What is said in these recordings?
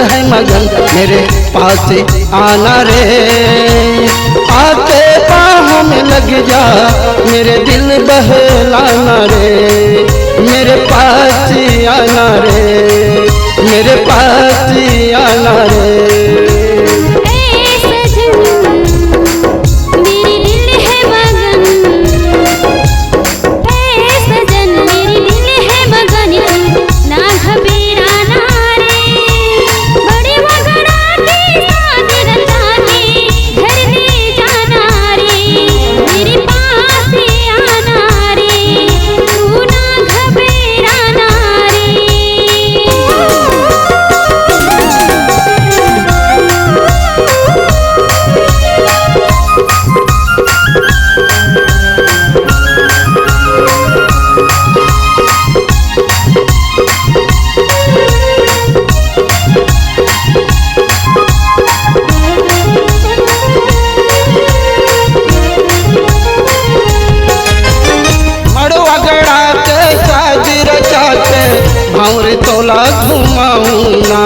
है मगन मेरे पास आना रे। आके बाहों में लग जा मेरे दिल बहलाना रे। मेरे पास आना रे, मेरे पास आना रे। भावरे तोला घुमाऊना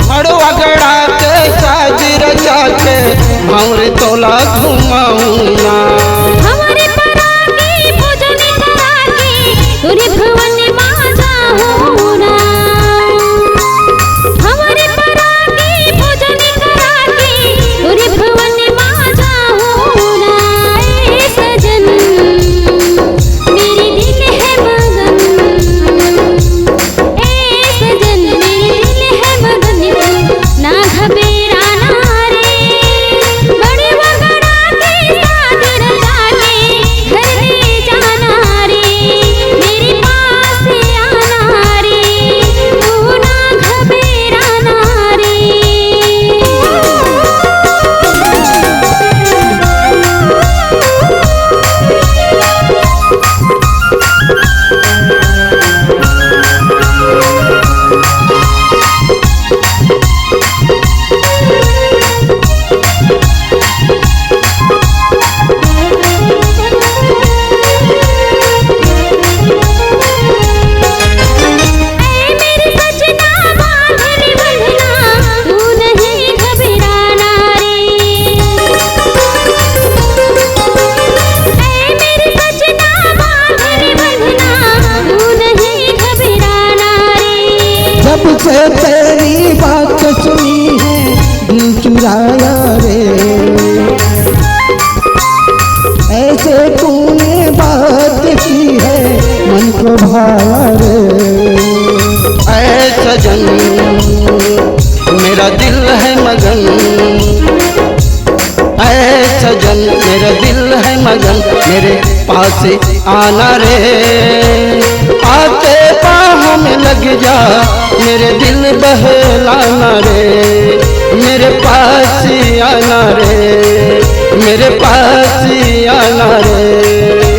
मड़वा गड़ा के साज रचा के भावरे तोला घुमाऊना। हमारे परागी भोजन करागी तुरी भवन माता होना। हमारे परागी भोजन करागी तुरी भवन माता होना। ए सजन जब से तेरी बात सुनी है दिल चुराया रे। ऐसे तूने बात की है मन को भाया रे। ऐ सजन मेरा दिल है मगन, ऐ सजन मेरा दिल है मगन मेरे पास आना रे। आके बाहों में लग जा मेरे दिल बहलाना रे। मेरे पास आना रे, मेरे पास आना रे।